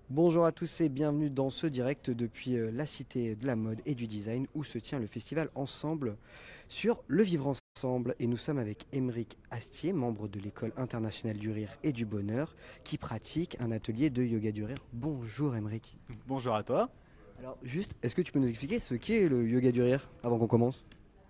Bonjour à tous et bienvenue dans ce direct depuis la Cité de la Mode et du Design où se tient le festival Ensemble sur le Vivre Ensemble. Et nous sommes avec Aymeric Astier, membre de l'École internationale du rire et du bonheur, qui pratique un atelier de yoga du rire. Bonjour Aymeric. Bonjour à toi. Alors juste, est-ce que tu peux nous expliquer ce qu'est le yoga du rire avant qu'on commence?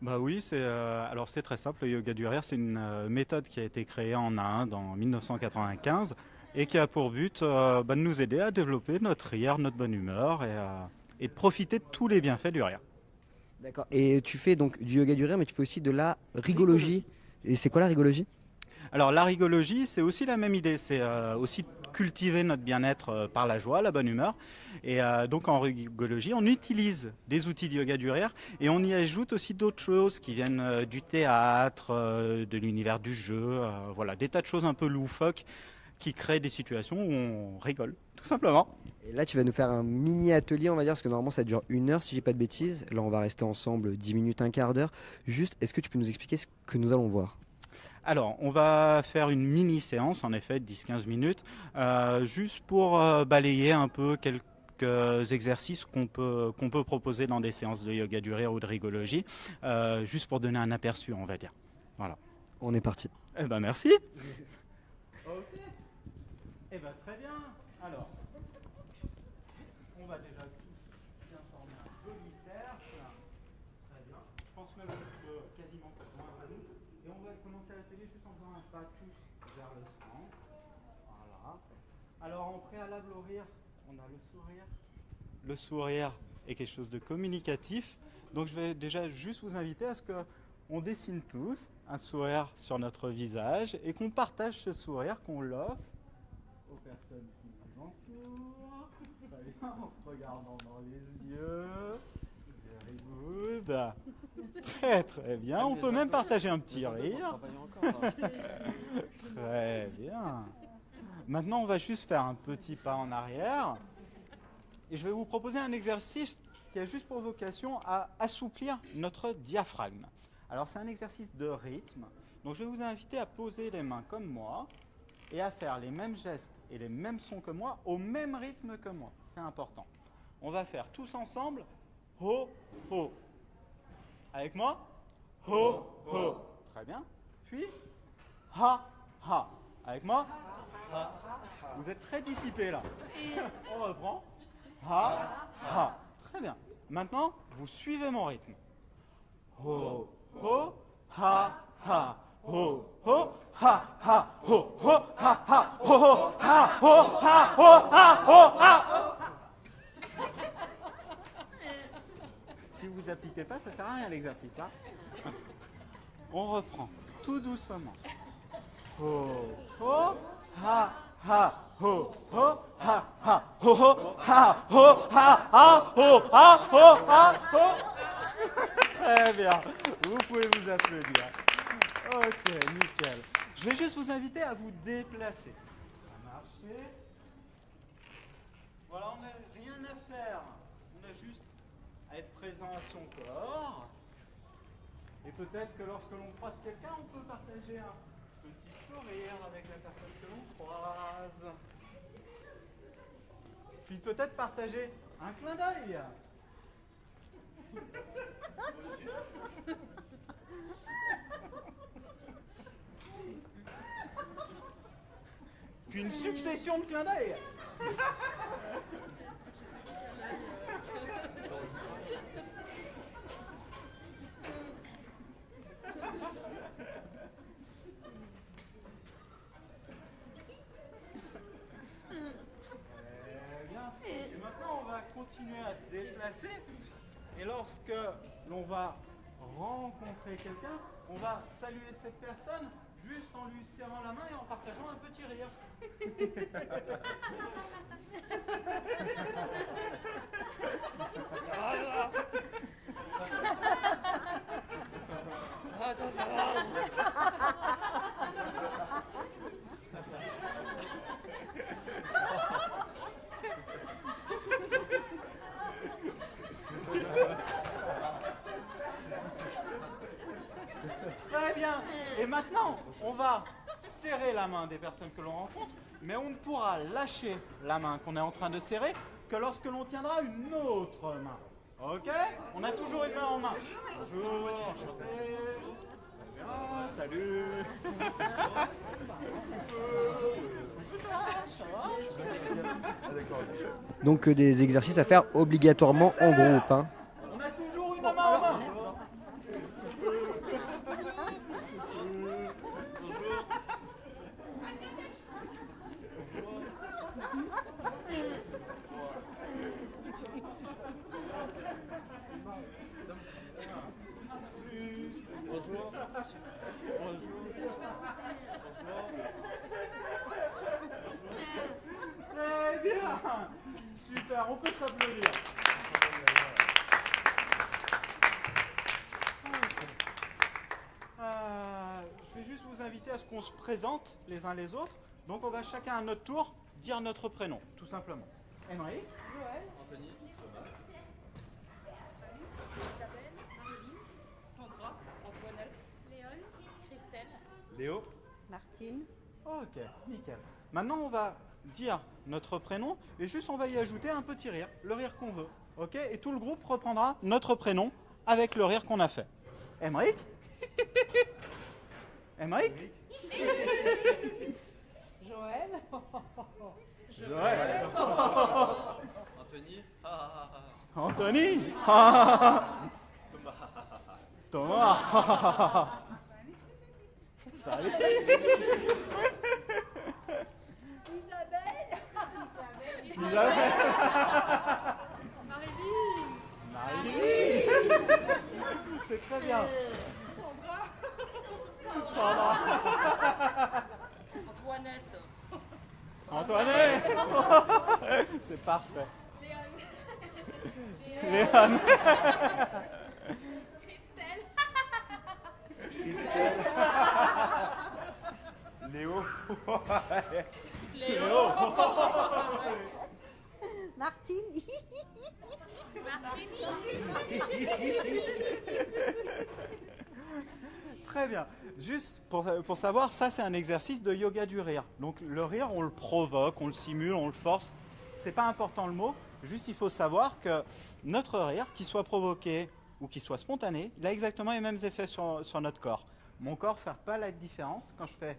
Bah oui, alors c'est très simple. Le yoga du rire, c'est une méthode qui a été créée en Inde en 1995 et qui a pour but de nous aider à développer notre rire, notre bonne humeur et de profiter de tous les bienfaits du rire. D'accord. Et tu fais donc du yoga du rire mais tu fais aussi de la rigologie. Et c'est quoi la rigologie? Alors la rigologie, c'est aussi la même idée. C'est aussi cultiver notre bien-être par la joie, la bonne humeur. Et donc en rigologie, on utilise des outils de yoga du rire et on y ajoute aussi d'autres choses qui viennent du théâtre, de l'univers du jeu, voilà, des tas de choses un peu loufoques qui créent des situations où on rigole, tout simplement. Et là, tu vas nous faire un mini atelier, on va dire, parce que normalement ça dure 1 heure si j'ai pas de bêtises. Là, on va rester ensemble 10 minutes, un quart d'heure. Juste, est-ce que tu peux nous expliquer ce que nous allons voir? Alors, on va faire une mini-séance, en effet, de 10-15 minutes, juste pour balayer un peu quelques exercices qu'on peut proposer dans des séances de yoga du rire ou de rigologie, juste pour donner un aperçu, on va dire. Voilà. On est parti. Eh ben merci. Ok. Eh ben très bien. Alors, on va déjà tous bien former un joli cercle. Très bien. Je pense même qu'on peut quasiment te joindre à nous. Et on va commencer l'atelier juste en faisant un pas tous vers le centre. Voilà. Alors en préalable au rire, on a le sourire. Le sourire est quelque chose de communicatif. Donc je vais déjà juste vous inviter à ce qu'on dessine tous un sourire sur notre visage et qu'on partage ce sourire, qu'on l'offre aux personnes qui nous entourent. Très bien, en se regardant dans les yeux. Very good. Très très bien. On peut même partager un petit rire. Très bien. Maintenant, on va juste faire un petit pas en arrière. Et je vais vous proposer un exercice qui a juste pour vocation à assouplir notre diaphragme. Alors, c'est un exercice de rythme. Donc, je vais vous inviter à poser les mains comme moi et à faire les mêmes gestes et les mêmes sons que moi au même rythme que moi. C'est important. On va faire tous ensemble ho, ho. Avec moi ho, ho. Très bien. Puis ha, ha. Avec moi ha. Vous êtes très dissipés là. On reprend. Ha, ha. Très bien. Maintenant, vous suivez mon rythme. Ho, ho, ha, ha. Ho, ho, ha, ha. Ho, ho, ha, ha. Ho, ho, ha, ho, ha, ho, ha, ho, ha. Si vous appliquez pas, ça sert à rien l'exercice. Hein. On reprend tout doucement. Ho, ho, ha, ha. Ho, ho, ha, ha. Ho, ho, ha, ho, ha, ha. Ho, ha, ho, ha, ho. Très bien. Vous pouvez vous applaudir. Ok, nickel. Je vais juste vous inviter à vous déplacer. À marcher. Voilà, on n'a rien à faire. On a juste à être présent à son corps. Et peut-être que lorsque l'on croise quelqu'un, on peut partager un petit sourire avec la personne que l'on croise. Puis peut-être partager un clin d'œil. Puis une succession de clins d'œil. Et maintenant, on va continuer à se déplacer. Et lorsque l'on va rencontrer quelqu'un, on va saluer cette personne juste en lui serrant la main et en partageant un petit rire. Très bien. Et maintenant, on va serrer la main des personnes que l'on rencontre Mais on ne pourra lâcher la main qu'on est en train de serrer que lorsque l'on tiendra une autre main. Ok? On a toujours une main en main. Bonjour, enchanté. Bien, salut. Donc des exercices à faire obligatoirement en groupe. Hein. On a toujours une main en main. Bonjour. Très bien. Super, on peut s'applaudir. Je vais juste vous inviter à ce qu'on se présente les uns les autres. Donc on va chacun à notre tour dire notre prénom, tout simplement. Emery. Joël. Anthony. Thomas. Isabelle. Marilyn. Sandra. Antoinette. Léon. Christelle. Léo. Martine. Ok, nickel. Maintenant on va dire notre prénom et juste on va y ajouter un petit rire, le rire qu'on veut. Ok? Et tout le groupe reprendra notre prénom avec le rire qu'on a fait. Emric. Emric. Joël. Joël. Anthony. Anthony. Thomas. Salut. Isabelle. Marilyn. C'est très bien. Sandra. Antoinette. Antoinette. C'est parfait. Léon. Christelle. Léo. Léo. Martine. Très bien. Juste pour savoir, ça c'est un exercice de yoga du rire. Donc le rire, on le provoque, on le simule, on le force. C'est pas important le mot. Juste il faut savoir que notre rire, qu'il soit provoqué ou qu'il soit spontané, il a exactement les mêmes effets sur notre corps. Mon corps ne fait pas la différence quand je fais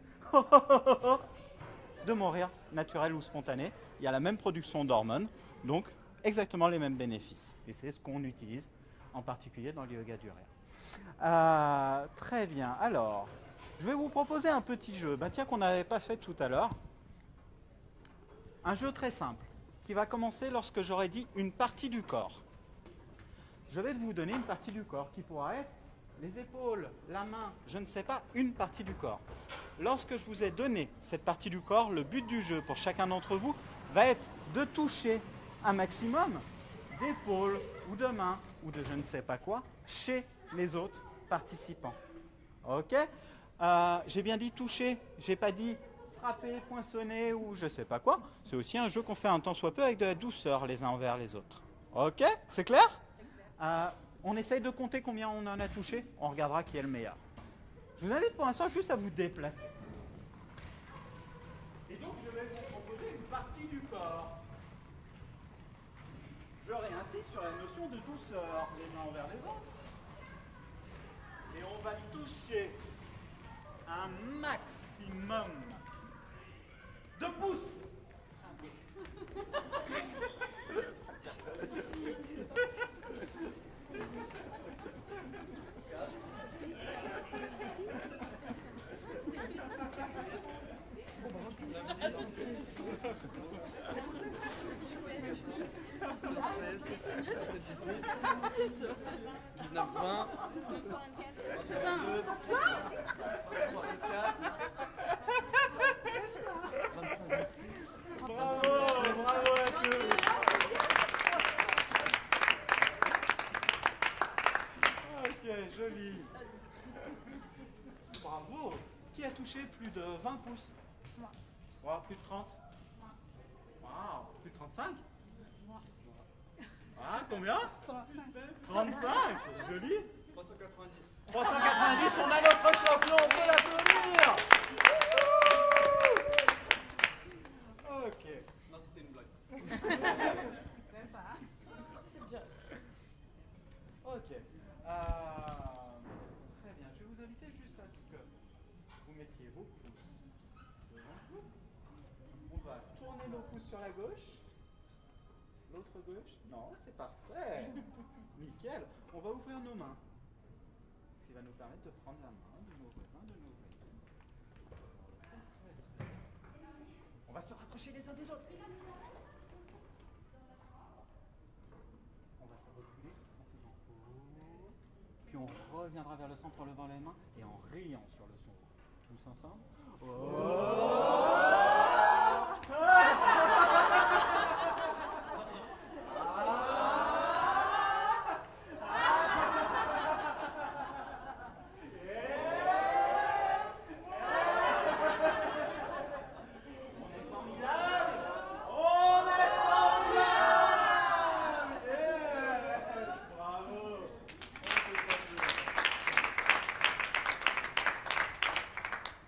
de mon rire naturel ou spontané. Il y a la même production d'hormones, donc exactement les mêmes bénéfices. Et c'est ce qu'on utilise en particulier dans le yoga du rire. Très bien. Alors, je vais vous proposer un petit jeu, tiens, qu'on n'avait pas fait tout à l'heure. Un jeu très simple, qui va commencer lorsque j'aurai dit une partie du corps. Je vais vous donner une partie du corps qui pourra être les épaules, la main, je ne sais pas, une partie du corps. Lorsque je vous ai donné cette partie du corps, le but du jeu pour chacun d'entre vous va être de toucher un maximum d'épaules ou de mains ou de je ne sais pas quoi chez les autres participants. Ok? J'ai bien dit toucher, j'ai pas dit frapper, poinçonner ou je sais pas quoi. C'est aussi un jeu qu'on fait un tant soit peu avec de la douceur les uns envers les autres. Ok? C'est clair? On essaye de compter combien on en a touché, on regardera qui est le meilleur. Je vous invite pour l'instant juste à vous déplacer. Et donc je vais vous proposer une partie du corps. Je réinsiste sur la notion de douceur les uns envers les autres. Et on va toucher un maximum de pouces. Bravo à tous. Ok, joli. Bravo. Qui a touché plus de 20 pouces? Moi. Wow, plus de 30? Wow, plus de 35? Ah, combien? 35. Joli. 390. 390, on a notre champion, on peut l'applaudir. Ok. Non, c'était une blague. C'est ça. C'est déjà. Ok. Très bien. Je vais vous inviter juste à ce que vous mettiez vos pouces devant vous. On va tourner nos pouces sur la gauche. L'autre gauche. Non, c'est parfait. Nickel. On va ouvrir nos mains. Ce qui va nous permettre de prendre la main de nos voisins, de nos voisines. On va se rapprocher les uns des autres. On va se reculer en faisant oh. Puis on reviendra vers le centre en levant les mains et en riant sur le son. Tous ensemble. Oh.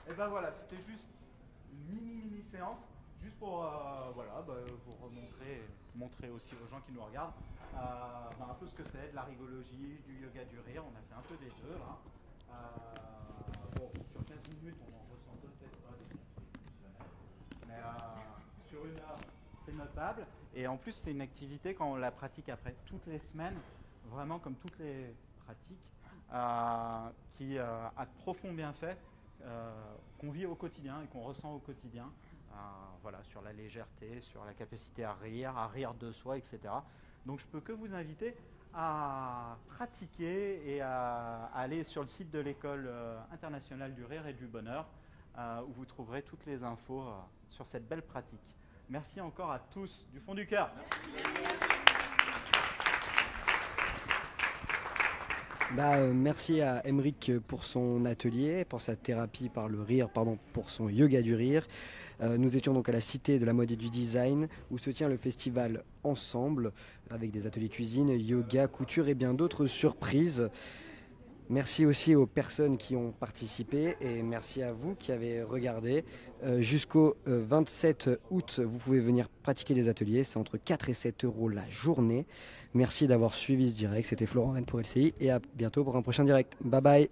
Et ben voilà, c'était juste une mini séance, juste pour voilà, vous montrer aussi aux gens qui nous regardent un peu ce que c'est de la rigologie, du yoga du rire. On a fait un peu des deux là. Bon, sur 15 minutes, on en ressent peut-être pas des exceptionnels, mais sur une heure, c'est notable. Et en plus, c'est une activité quand on la pratique après toutes les semaines, vraiment comme toutes les pratiques, qui a de profonds bienfaits. Qu'on vit au quotidien et qu'on ressent au quotidien, voilà, sur la légèreté, sur la capacité à rire de soi, etc. Donc je peux que vous inviter à pratiquer et à aller sur le site de l'École internationale du rire et du bonheur, où vous trouverez toutes les infos sur cette belle pratique. Merci encore à tous du fond du cœur. Merci à Emeric pour son atelier, pour sa thérapie par le rire, pour son yoga du rire. Nous étions donc à la Cité de la mode et du design où se tient le festival Ensemble avec des ateliers cuisine, yoga, couture et bien d'autres surprises. Merci aussi aux personnes qui ont participé et merci à vous qui avez regardé. Jusqu'au 27 août, vous pouvez venir pratiquer des ateliers. C'est entre 4 et 7 euros la journée. Merci d'avoir suivi ce direct. C'était Florent Rennes pour LCI et à bientôt pour un prochain direct. Bye bye.